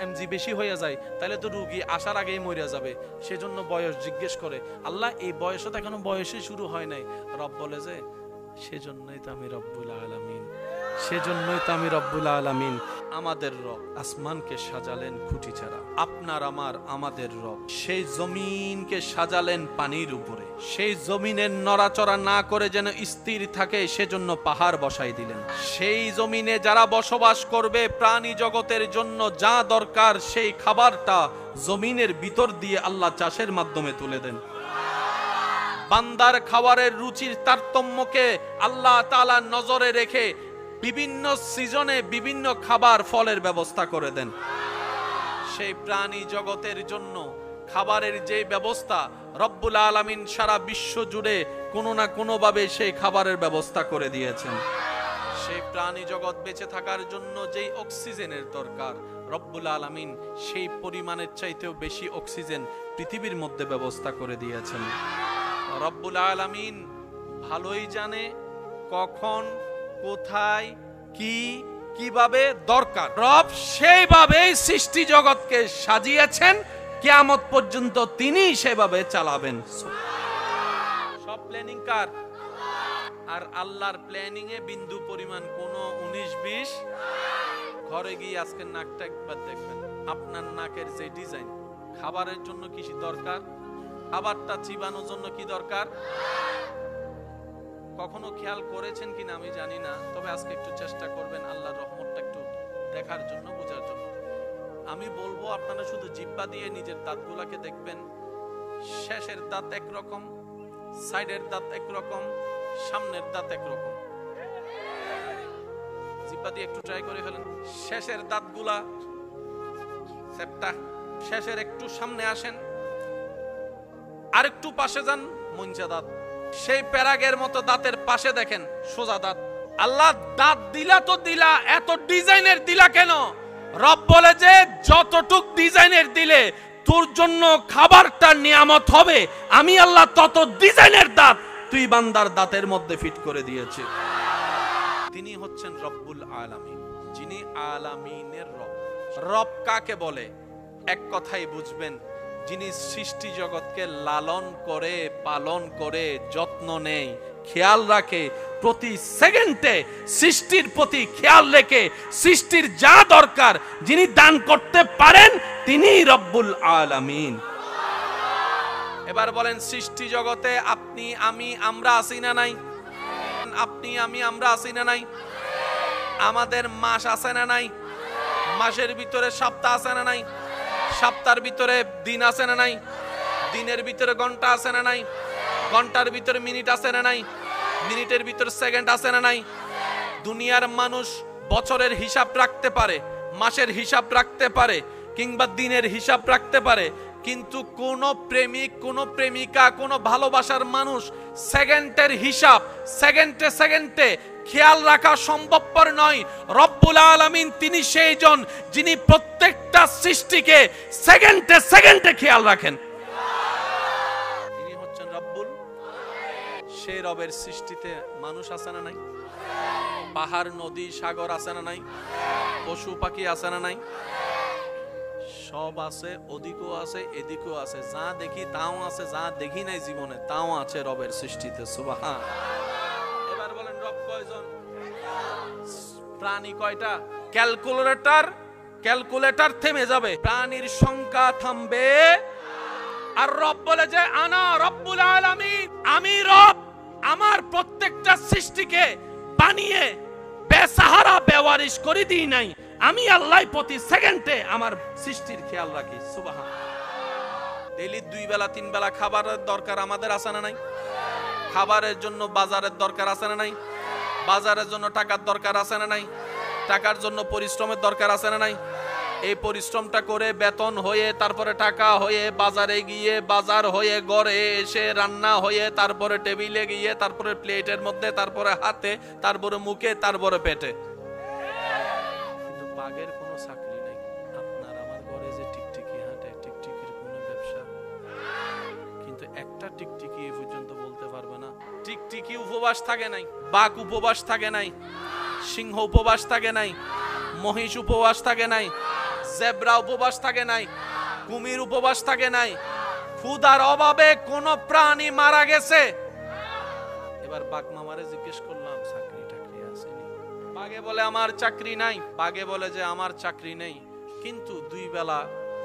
এমজি বেশি হয়ে যায় তাহলে তো রোগী আসার আগেই মরে যাবে, সেজন্য বয়স জিজ্ঞেস করে। আল্লাহ এই বয়সও তো এখনো বয়সে শুরু হয় নাই। রব বলে যে সেজন্যই তো আমি রব্বুল আলামিন, সেজন্যই তো আমি রব্বুল আলামিন। আমাদের রব আসমানকে সাজালেন খুঁটি ছাড়া, আপনার আমাদের রব সেই জমিনকে সাজালেন পানির উপরে, সেই জমিনের নড়াচড়া না করে যেন স্থির থাকে সেজন্য পাহাড় বসাই দিলেন। সেই জমিনে যারা বসবাস করবে প্রাণী জগতের জন্য যা দরকার সেই খাবারটা জমিনের ভিতর দিয়ে আল্লাহ চাষের মাধ্যমে তুলে দেন। বান্দার খাবারের রুচির তারতম্যকে আল্লাহ তাআলা নজরে রেখে বিভিন্ন সিজনে বিভিন্ন খাবার ফলের ব্যবস্থা করে দেন। সেই প্রাণী জগতের জন্য খাবারের যে ব্যবস্থা রব্বুল আলামিন সারা বিশ্ব জুড়ে কোনো না কোনো ভাবে সেই খাবারের ব্যবস্থা করে দিয়েছেন। সেই প্রাণী জগৎ বেঁচে থাকার জন্য যেই অক্সিজেনের দরকার রব্বুল আলামিন সেই পরিমাণের চাইতেও বেশি অক্সিজেন পৃথিবীর মধ্যে ব্যবস্থা করে দিয়েছেন। রব্বুল আলামিন ভালোই জানে কখন কোথায় কিভাবে দরকার। রব সেইভাবেই সৃষ্টি জগৎকে সাজিয়েছেন, কিয়ামত পর্যন্ত তিনি সেভাবে চালাবেন। সব প্ল্যানিং কার? আর আল্লাহর প্ল্যানিং এ বিন্দু পরিমাণ কোনো 19-20। ঘরে গিয়ে আজকে নাকটা একবার দেখবেন, আপনার নাকের যে ডিজাইন, খাবারের জন্য কি দরকার? খাবারটা চিবানোর জন্য কি দরকার? কখনো খেয়াল করেছেন কিনা আমি জানি না, তবে আজকে একটু চেষ্টা করবেন আল্লাহর রহমতটা একটু দেখার জন্য, বোঝার জন্য। আমি বলবো আপনারা শুধু জিহ্বা দিয়ে নিজের দাঁতগুলাকে দেখবেন। শেষের দাঁত একরকম, সাইডের দাঁত একরকম, সামনের দাঁত একরকম। জিহ্বা দিয়ে একটু ট্রাই করে ফেলেন। শেষের দাঁতগুলা সেপটা, শেষের একটু সামনে আসেন, আর একটু পাশে যান, মঞ্চা দাঁত। সেই প্যারাগের মতো দাঁতের পাশে দেখেন সোজা দাঁত। আল্লাহ দাঁত দিলা তো দিলা, এত ডিজাইনের দিলা কেন? রব বলে যে যতটুক ডিজাইনের দিলে তোর জন্য খাবারটা নিয়ামত হবে, আমি আল্লাহ তত ডিজাইনের দাঁত তুই বান্দার দাঁতের মধ্যে ফিট করে দিয়েছি। তিনি হচ্ছেন রব্বুল আলামিন, যিনি আলামিনের রব। রব কাকে বলে? এক কথাই বুঝবেন, যিনি সৃষ্টি জগৎকে লালন করে, পালন করে, যত্ন নেয়, খেয়াল রাখে, প্রতি সেকেন্ডে সৃষ্টির প্রতি খেয়াল রেখে সৃষ্টির যা দরকার যিনি দান করতে পারেন, তিনিই রব্বুল আলামিন। এবার বলেন, সৃষ্টি জগতে আপনি আমি আমরা আছি না নাই? আপনি আমি আমরা আছি না নাই? আমাদের মাস আছে না নাই? মাসের ভিতরে সপ্তাহ আছে না নাই? সপ্তাহের ভিতরে দিন আছে না নাই? দিনের ভিতরে ঘন্টা আছে না নাই? ঘন্টার ভিতরে মিনিট আছে না নাই? মিনিটের ভিতরে সেকেন্ড আছে না নাই? দুনিয়ার মানুষ বছরের হিসাব রাখতে পারে, মাসের হিসাব রাখতে পারে, কিংবা দিনের হিসাব রাখতে পারে, কিন্তু কোন প্রেমিক, কোন প্রেমিকা, কোন ভালোবাসার মানুষ সেকেন্ডের হিসাব সেকেন্ডে সেকেন্ডে খেয়াল রাখা সম্ভবপর নয়। রব্বুল আলামিন তিনি সেই জন যিনি প্রত্যেকটা সৃষ্টিকে সেকেন্ডে সেকেন্ডে খেয়াল রাখেন। তিনি হচ্ছেন রব্বুল। সেই রবের সৃষ্টিতে মানুষ আছে না নাই? পাহাড়, নদী, সাগর আছে না নাই? পশু পাখি আছে না নাই? সব আছে, ওদিকও আছে, এদিকও আছে। যা দেখি তাও আছে, যা দেখি নাই জীবনে তাও আছে রবের সৃষ্টিতে। সুবহান। এবার বলেন, রব কয়জন? প্রাণী কয়টা? ক্যালকুলেটর থেমে যাবে, প্রাণীর সংখ্যা থামবে। আর রব বলে যে আনা রব্বুল আলামিন, আমি রব, আমার প্রত্যেকটা সৃষ্টিকে বানিয়ে বেসাহারা বেওয়ারিশ করে দিই নাই। আমি আল্লাহ প্রতি সেকেন্ডে আমার সৃষ্টির খেয়াল রাখি। সুবহান। ডেইলি 2 বেলা 3 বেলা খাবারের দরকার আমাদের আছে না নাই? খাবারের জন্য বাজারের দরকার আছে না নাই? বাজারের জন্য টাকার দরকার আছে না নাই? টাকার জন্য পরিশ্রমের দরকার আছে না নাই? এই পরিশ্রমটা করে বেতন হয়ে, তারপরে টাকা হয়ে, বাজারে গিয়ে, বাজার হয়ে, ঘরে এসে রান্না হয়ে, তারপরে টেবিলে গিয়ে, তারপরে প্লেটের মধ্যে, তারপরে হাতে, তারপরে মুখে, তারপরে পেটে। কিন্তু বাঘের কোনো চাকরি নাই। আপনার আমার ঘরে যে টিকটিকি হাঁটে, টিকটিকির কোনো ব্যবসা, কিন্তু একটা টিকটিকি এ পর্যন্ত বলতে পারবে না টিকটিকি উপবাস থাকে নাই, বাঘ উপবাস থাকে নাই, সিংহ উপবাস থাকে নাই, মহিষ উপবাস থাকে নাই, জেব্রা উপবাস থাকে নাই, কুমির উপবাস থাকে নাই। ক্ষুধার অভাবে কোন প্রাণী মারা গেছে? এবার বাঘ মামারে জিজ্ঞেস করলাম, চাকরি টাকরি আসেনি? বাঘে বলে আমার চাকরি নাই। বাঘে বলে যে আমার চাকরি নেই, কিন্তু 2 বেলা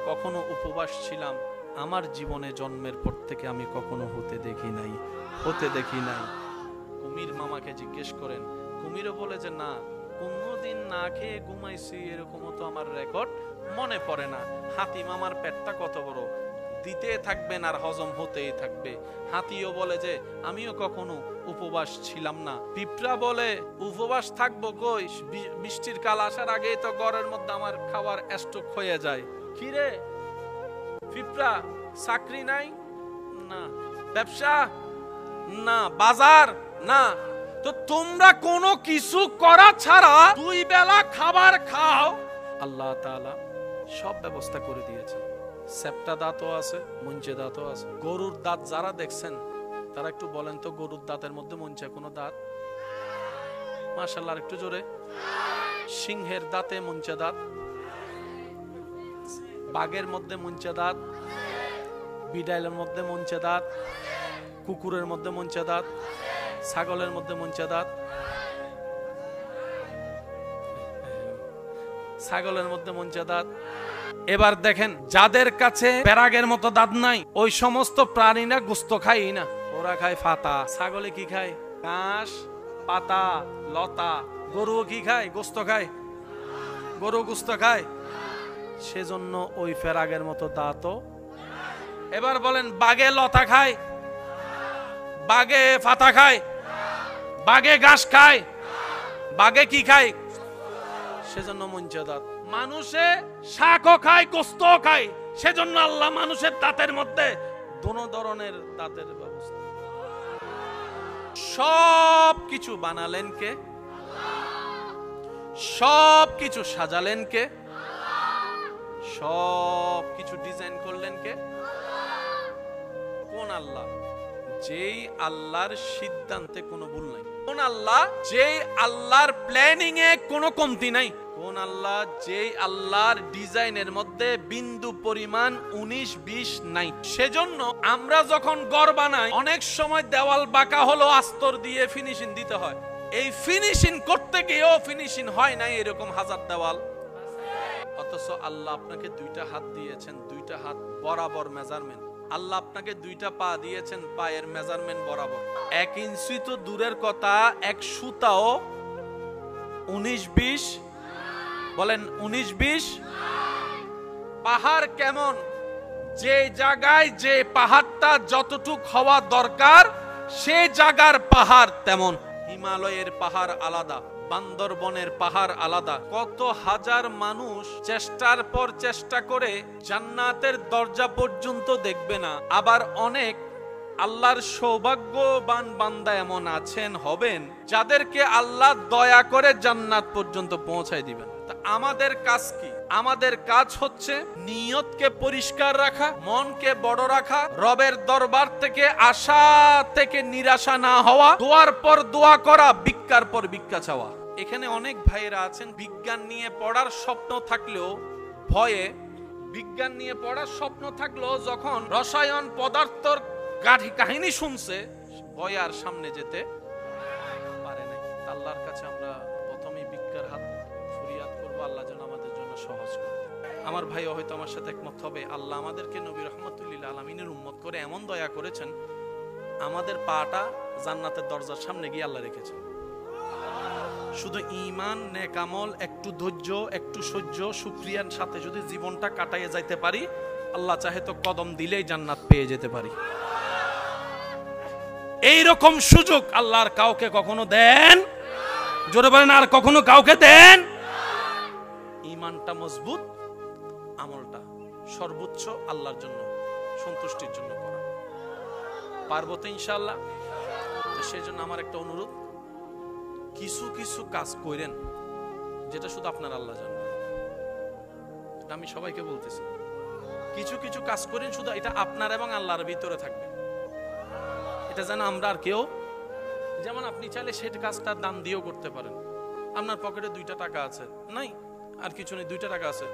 কখনো উপবাস ছিলাম আমার জীবনে জন্মের পর থেকে আমি কখনো হতে দেখি নাই। কুমির মামাকে জিজ্ঞেস করেন, কুমিরও বলে যে না, কোনদিন না খেয়ে ঘুমাইছি এরকমও তো আমার রেকর্ড মনে পড়ে না। হাতি মামার পেটটা কত বড়, দিতে থাকবেন আর হজম হতেই থাকবে। হাতিও বলে যে আমিও কখনো উপবাস ছিলাম না। পিঁপড়া বলে উপবাস থাকবো কই, বৃষ্টির কাল আসার আগেই তো ঘরের মধ্যে আমার খাবার স্টক হয়ে যায়। কিরে পিঁপড়া, চাকরি নাই? না। ব্যবসা? না। বাজার? না। তো তোমরা কোনো কিছু করা ছাড়া 2 বেলা খাবার খাও। আল্লাহ তাআলা সব ব্যবস্থা করে দিয়েছে। সেপ্টা দাঁতও আছে, মঞ্চে দাঁতও আছে। গরুর দাঁত যারা দেখছেন তারা একটু বলেন তো, গরুর দাঁতের মধ্যে মঞ্চে কোনো দাঁত? মাশাআল্লাহ, একটু জোরে। সিংহের দাঁতে মঞ্চে দাঁত, বাঘের মধ্যে মঞ্চে দাঁত, বিড়ালের মধ্যে মঞ্চে দাঁত, কুকুরের মধ্যে মঞ্চে দাঁত, ছাগলের মধ্যে মঞ্চে দাঁত, ছাগলের মধ্যে মঞ্চে দাঁত। এবার দেখেন, যাদের কাছে প্যারাগের মতো দাঁত নাই, ওই সমস্ত প্রাণীরা গোস্ত খায় না, ওরা খায় ফাতা। ছাগলে কি খায়? ঘাস, পাতা, লতা। গরু কি খায়? গোস্ত খায়। গরু গোস্ত খায়, সেজন্য ওই ফেরাগের মতো দাঁতও। এবার বলেন, বাঘে লতা খায়? বাঘে পাতা খায়? বাঘে ঘাস খায়? বাঘে কি খায়? সেজন্য মঞ্চ দাঁত। মানুষে শাকও খায়, গোস্তও খায়, সেজন্য আল্লাহ মানুষের দাঁতের মধ্যে দোনো ধরনের দাঁতের ব্যবস্থা। সব কিছু বানালেন কে? সব কিছু সাজালেন কে? সব কিছু ডিজাইন করলেন কে? কোন আল্লাহ? যেই আল্লাহর সিদ্ধান্তে কোনো ভুল নাই। কোন আল্লাহ? যেই আল্লাহর প্ল্যানিং এ কোনো কমতি নাই। কোন আল্লাহ? যেই আল্লাহর ডিজাইনের মধ্যে বিন্দু পরিমাণ 19-20 নাই। সেজন্য আমরা যখন ঘর বানাই, অনেক সময় দেওয়াল বাঁকা হলো আস্তর দিয়ে ফিনিশিং দিতে হয়। এই ফিনিশিং করতে গিয়েও ফিনিশিং হয় নাই, এরকম হাজার দেওয়াল। অথচ আল্লাহ আপনাকে দুইটা হাত দিয়েছেন, দুইটা হাত বরাবর মেজারমেন্ট। আল্লাহ আপনাকে দুইটা পা দিয়েছেন, পায়ের মেজারমেন্ট বরাবর। 1 ইঞ্চি তো দূরের কথা, এক সুতাও 19-20। বলেন 19-20। পাহাড় কেমন? যে জায়গায় যে পাহাড়টা যতটুক হওয়া দরকার, সে জায়গার পাহাড় তেমন। হিমালয়ের পাহাড় আলাদা, বান্দরবনের পাহাড় আলাদা। কত হাজার মানুষ চেষ্টার পর চেষ্টা করে জান্নাতের দরজা পর্যন্ত দেখবে না। আবার অনেক আল্লাহর সৌভাগ্যবান বান্দা এমন আছেন, হবেন, যাদেরকে আল্লাহ দয়া করে জান্নাত পর্যন্ত পৌঁছায় দিবেন। তা আমাদের কাজ কি? আমাদের কাজ হচ্ছে নিয়তকে পরিষ্কার রাখা, মনকে বড় রাখা, রবের দরবার থেকে আশা থেকে নিরাশা না হওয়া, দোয়ার পর দোয়া করা, ভিক্ষার পর ভিক্ষা চাওয়া। এখানে অনেক ভাইয়েরা আছেন, বিজ্ঞান নিয়ে পড়ার স্বপ্ন থাকলেও ভয়ে, বিজ্ঞান নিয়ে পড়ার স্বপ্ন থাকলেও যখন রসায়ন পদার্থর কাহিনী শুনছে, ভয়ে আর সামনে যেতে পারে নাই। আল্লাহর কাছে আমরা প্রথমেই ভিক্ষার হাত ফরিয়াদ করবো, আল্লাহ যেন আমাদের জন্য সহজ করে। আমার ভাই হয়তো আমার সাথে একমত হবে, আল্লাহ আমাদেরকে নবী রহমতুল আলামিনের উম্মত করে এমন দয়া করেছেন, আমাদের পাটা জান্নাতের দরজার সামনে গিয়ে আল্লাহ রেখেছেন। শুধু ঈমান, নেক আমল, একটু ধৈর্য, একটু সহ্য, শুকরিয়ার সাথে যদি জীবনটা কাটাইয়ে যাইতে পারি, আল্লাহ চাহে তো কদম দিলেই জান্নাত পেয়ে যেতে পারি। এই রকম সুযোগ আল্লাহর কাউকে কখনো দেন? জোরে বলেন, আর কখনো কাউকে দেন? ঈমানটা মজবুত, আমলটা সর্বোচ্চ আল্লাহর জন্য, সন্তুষ্টির জন্য করা। পারবো তো ইনশাআল্লাহ? তো সেই জন্য আমার একটা অনুরোধ, কিছু কিছু কাজ করেন যেটা শুধু আপনার আল্লাহ জানেন। আমি সবাইকে বলতেছি, কিছু কিছু কাজ করেন, শুধু এটা আপনার এবং আল্লাহর ভিতরে থাকবে। এটা যেন আমরা আর কেউ, যেমন আপনি চাইলে সেটা কাজটা দান দিয়েও করতে পারেন। আপনার পকেটে 2টা টাকা আছে, নাই আর কিছু নেই, 2টা টাকা আছে,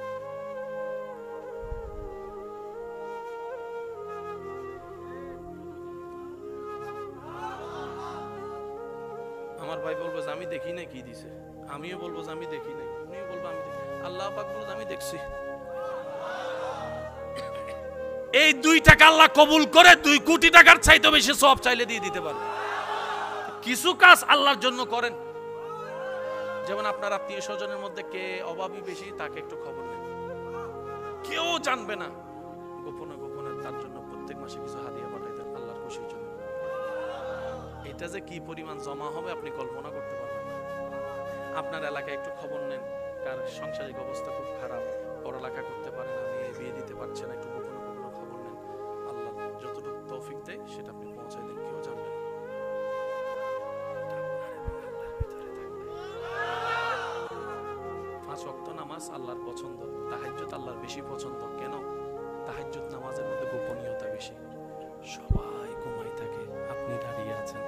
আমার ভাই বলবো যে আমি দেখি না কি দিছে, আমিও বলবো যে আমি দেখি নাই, উনিও বলবো আমি দেখি, আল্লাহ পাক বলবো আমি দেখছি। এই 2 টাকা আল্লাহ কবুল করে 2 কোটি টাকার চাইতে বেশি সওয়াব চাইলে দিয়ে দিতে পারে। কিছু কাজ আল্লাহর জন্য করেন। যেমন আপনার আত্মীয় স্বজনের মধ্যে কে অভাবী বেশি, তাকে একটু খবর নেন, কেউ জানবে না, গোপনে গোপনে তার জন্য প্রত্যেক মাসে কিছু হাদিয়া পাঠাইতেন আল্লাহর খুশির জন্য। এটা যে কি পরিমাণ জমা হবে আপনি কল্পনা করতে পারবেন না। আপনার এলাকায় একটু খবর নেন, কার সাংসারিক অবস্থা খুব খারাপ, পড়ালেখা করতে পারে না, মেয়ে বিয়ে দিতে পারছে না, একটু গোপনে গোপনে খবর নেন। আল্লাহ যতটুকু তৌফিক দেয় সেটা আপনি পৌঁছাই দেন, কেউ জানবে না। 5 ওয়াক্ত নামাজ আল্লাহর পছন্দ, তাহাজ্জুদ আল্লাহর বেশি পছন্দ। কেন? তাহাজ্জুদ নামাজের মধ্যে গোপনীয়তা বেশি, সবাই ঘুমাই থাকে, আপনি দাঁড়িয়ে আছেন।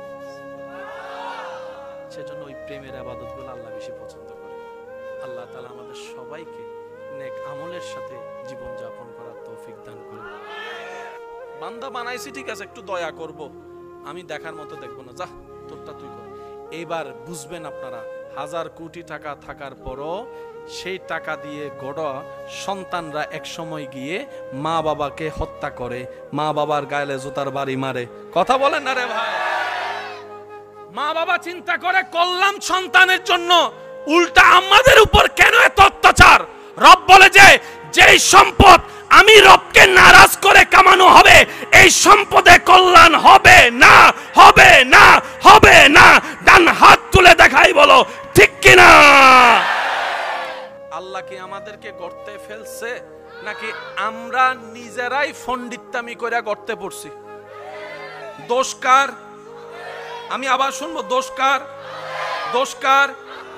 সেজন্য ওই প্রেমের ইবাদতগুলো আল্লাহ বেশি পছন্দ করে। আল্লাহ তাআলা আমাদের সবাইকে নেক আমলের সাথে জীবন যাপন করার তৌফিক দান করুন। বান্দা বানাইছি ঠিক আছে, একটু দয়া করব, আমি দেখার মতো দেখবো না, যা তোরটা তুই কর। এইবার বুঝবেন আপনারা, 1000 কোটি টাকা থাকার পরও সেই টাকা দিয়ে গড়া সন্তানরা এক সময় গিয়ে মা বাবাকে হত্যা করে, মা বাবার গায়ে জুতার বাড়ি মারে। কথা বলেন না রে ভাই? মা বাবা চিন্তা করে কল্যাণ সন্তানের জন্য, উল্টা আমাদের উপর কেন এত অত্যাচার? রব বলে যে যেই সম্পদ আমি রবকে নারাজ করে কামানো হবে, এই সম্পদে কল্যাণ হবে না, হবে না, হবে না। ডান হাত তুলে দেখাই বলো ঠিক কিনা? আল্লাহ কি আমাদেরকে গর্তে ফেলছে, নাকি আমরা নিজেরাই ফন্ডিত্তামি করে গর্তে পড়ছি? দোষ কার? আমি আবার শুনবো, দোষ কার? দোষ কার?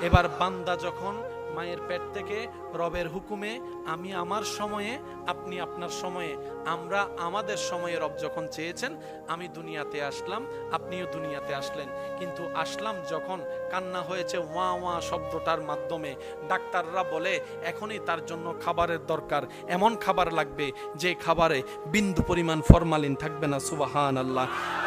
এবার বান্দা যখন মায়ের পেট থেকে রবের হুকুমে, আমি আমার সময়ে, আপনি আপনার সময়ে, আমরা আমাদের সময়ে রব যখন চেয়েছেন আমি দুনিয়াতে আসলাম, আপনিও দুনিয়াতে আসলেন, কিন্তু আসলাম যখন কান্না হয়েছে ওয়া ওয়া শব্দটার মাধ্যমে, ডাক্তাররা বলে এখনই তার জন্য খাবারের দরকার, এমন খাবার লাগবে যে খাবারে বিন্দু পরিমাণ ফরমালিন থাকবে না। সুবহানাল্লাহ।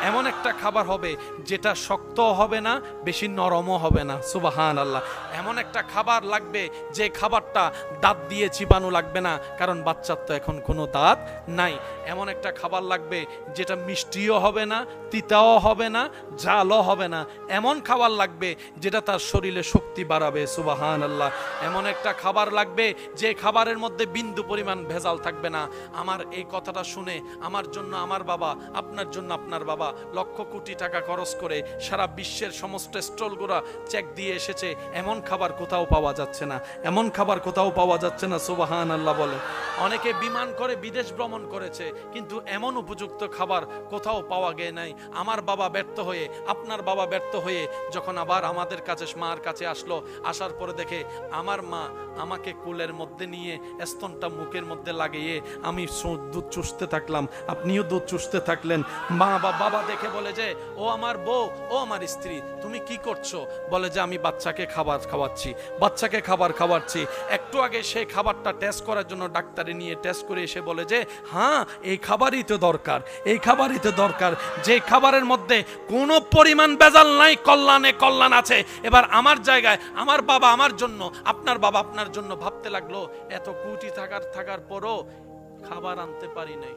এমন একটা খাবার হবে যেটা শক্ত হবে না, বেশি নরমও হবে না। সুবহানাল্লাহ। এমন একটা খাবার লাগবে যে খাবারটা দাঁত দিয়ে চিবানো লাগবে না, কারণ বাচ্চার তো এখন কোনো দাঁত নাই। এমন একটা খাবার লাগবে যেটা মিষ্টিও হবে না, তিতাও হবে না, ঝালও হবে না। এমন খাবার লাগবে যেটা তার শরীরে শক্তি বাড়াবে। সুবহানাল্লাহ। এমন একটা খাবার লাগবে যে খাবারের মধ্যে বিন্দু পরিমাণ ভেজাল থাকবে না। আমার এই কথাটা শুনে আমার জন্য আমার বাবা, আপনার জন্য আপনার বাবা লক্ষ কোটি টাকা খরচ করে সারা বিশ্বের সমস্ত স্টলগুলো চেক দিয়ে এসেছে, এমন খাবার কোথাও পাওয়া যাচ্ছে না, এমন খাবার কোথাও পাওয়া যাচ্ছে না। সুবহানাল্লাহ বলে। অনেকে বিমান করে বিদেশ ভ্রমণ করেছে, কিন্তু এমন উপযুক্ত খাবার কোথাও পাওয়া গিয়ে নাই। আমার বাবা ব্যর্থ হয়ে, আপনার বাবা ব্যর্থ হয়ে যখন আবার আমাদের কাছে, মার কাছে আসলো, আসার পরে দেখে আমার মা আমাকে কোলের মধ্যে নিয়ে স্তনটা মুখের মধ্যে লাগিয়ে আমি দুধ চুষতে থাকলাম, আপনিও দুধ চুষতে থাকলেন। মা বা বাবা দেখে বলে যে ও আমার বউ, ও আমার স্ত্রী, তুমি কি করছো? বলে যে আমি বাচ্চাকে খাবার খাওয়াচ্ছি, বাচ্চাকে খাবার খাওয়াচ্ছি। একটু আগে সেই খাবারটা টেস্ট করার জন্য ডাক্তারে নিয়ে টেস্ট করে এসে বলে যে হ্যাঁ, এই খাবারই তো দরকার, এই খাবারই তো দরকার, যে খাবারের মধ্যে কোনো পরিমাণ ভেজাল নাই, কল্যাণে কল্যাণ আছে। এবার আমার জায়গায় আমার বাবা আমার জন্য, আপনার বাবা আপনার জন্য ভাবতে লাগলো, এত কোটি থাকার পরও খাবার আনতে পারি নাই,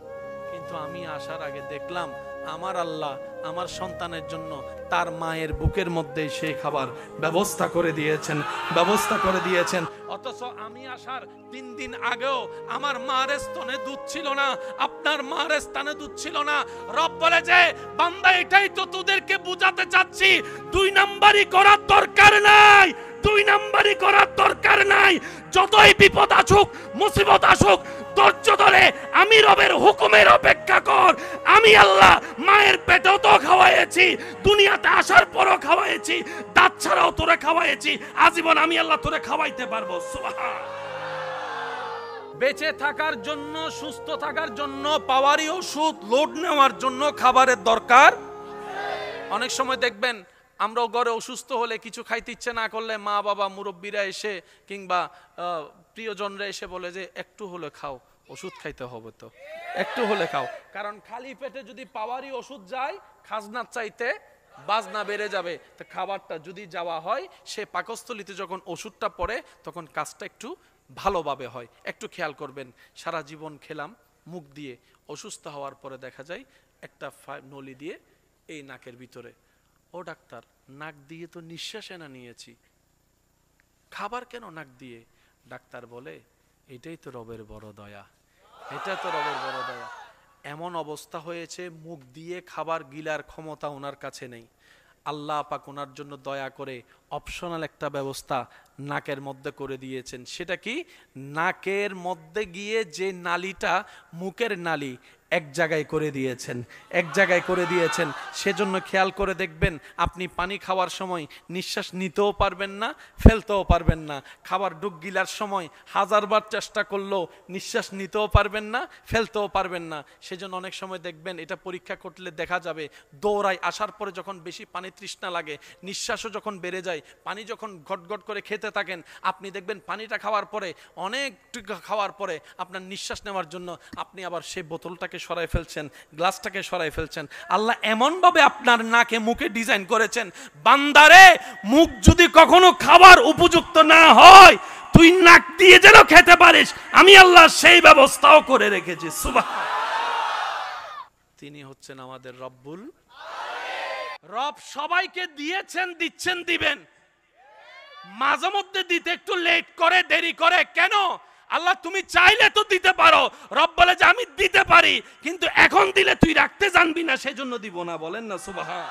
কিন্তু আমি আসার আগে দেখলাম আমার আল্লাহ আমার সন্তানের জন্য তার মায়ের বুকের মধ্যে সেই খাবার ব্যবস্থা করে দিয়েছেন, ব্যবস্থা করে দিয়েছেন। অথচ আমি আসার 3 দিন আগেও আমার মার স্তনে দুধ ছিল না, আপনার মার স্তনে দুধ ছিল না। রব বলে যে বান্দা, এটাই তো তোদেরকে বুঝাতে চাচ্ছি, 2 নাম্বারই করার দরকার নাই, 2 নাম্বারই করার দরকার নাই। যতই বিপদ আসুক, মুসিবত আসুক, ধৈর্য ধরে আমি রবের হুকুমের অপেক্ষা কর। আমি আল্লাহ মায়ের পেটেও তো খাওয়াইছি, দুনিয়াতে আসার পরও খাওয়াইছি, দাঁত ছাড়াও তোরে খাওয়াইছি, আজীবন আমি আল্লাহ তোরে খাওয়াইতে পারবো। সুবহান। বেঁচে থাকার জন্য, সুস্থ থাকার জন্য, পাওয়ারই ওষুধ, লোড নেওয়ার জন্য খাবারের দরকার। অনেক সময় দেখবেন আমরাও ঘরে অসুস্থ হলে কিছু খাইতে ইচ্ছে না করলে মা বাবা মুরব্বীরা এসে কিংবা প্রিয়জনরা এসে বলে যে একটু হলে খাও, ওষুধ খাইতে হবে তো, একটু হলে খাও। কারণ খালি পেটে যদি পাওয়ারই ওষুধ যায়, খাজনার চাইতে বাজনা বেড়ে যাবে। তো খাবারটা যদি যাওয়া হয়, সে পাকস্থলিতে যখন ওষুধটা পড়ে তখন কাজটা একটু ভালোভাবে হয়। একটু খেয়াল করবেন, সারা জীবন খেলাম মুখ দিয়ে, অসুস্থ হওয়ার পরে দেখা যায় একটা নলি দিয়ে এই নাকের ভিতরে, ও ডাক্তার নাক দিয়ে তো নিঃশ্বাসে না নিয়েছি, খাবার কেন নাক দিয়ে? ডাক্তার বলে এটাই তো রবের বড় দয়া, এটা তো রবের বড় দয়া। এমন অবস্থা হয়েছে মুখ দিয়ে খাবার গিলার ক্ষমতা ওনার কাছে নেই, আল্লাহ পাক ওনার জন্য দয়া করে অপশনাল একটা ব্যবস্থা নাকের মধ্যে করে দিয়েছেন। সেটা কি? নাকের মধ্যে গিয়ে যে নালীটা মুখের নালী এক জায়গায় করে দিয়েছেন, এক জায়গায় করে দিয়েছেন। সেজন্য খেয়াল করে দেখবেন, আপনি পানি খাওয়ার সময় নিঃশ্বাস নিতেও পারবেন না, ফেলতেও পারবেন না। খাবার ডুব গিলার সময় 1000 বার চেষ্টা করলেও নিঃশ্বাস নিতেও পারবেন না, ফেলতেও পারবেন না। সেজন্য অনেক সময় দেখবেন, এটা পরীক্ষা করলে দেখা যাবে, দৌড়ায় আসার পরে যখন বেশি পানি তৃষ্ণা লাগে, নিঃশ্বাসও যখন বেড়ে যায়, পানি যখন ঘটঘট করে খেতে থাকেন, আপনি দেখবেন পানিটা খাওয়ার পরে, অনেক খাওয়ার পরে আপনার নিঃশ্বাস নেওয়ার জন্য আপনি আবার সেই বোতলটাকে সরাই ফেলছেন, গ্লাসটাকে সরাই ফেলছেন। আল্লাহ এমন ভাবে আপনার নাকে মুখে ডিজাইন করেছেন, বান্দারে মুখ যদি কখনো খাবার উপযুক্ত না হয়, তুই নাক দিয়ে যেন খেতে পারিস, আমি আল্লাহ সেই ব্যবস্থাও করে রেখেছি। সুবহান। তিনি হচ্ছেন আমাদের রব্বুল। রব সবাইকে দিয়েছেন, দিচ্ছেন, দিবেন। মাঝে মধ্যে দিতে একটু লেট করে, দেরি করে কেন? আল্লাহ তুমি চাইলে তো দিতে পারো। রব বলে যে আমি দিতে পারি, কিন্তু এখন দিলে তুই রাখতে জানবি না, সেজন্য দিব না। বলেন না সুবহান।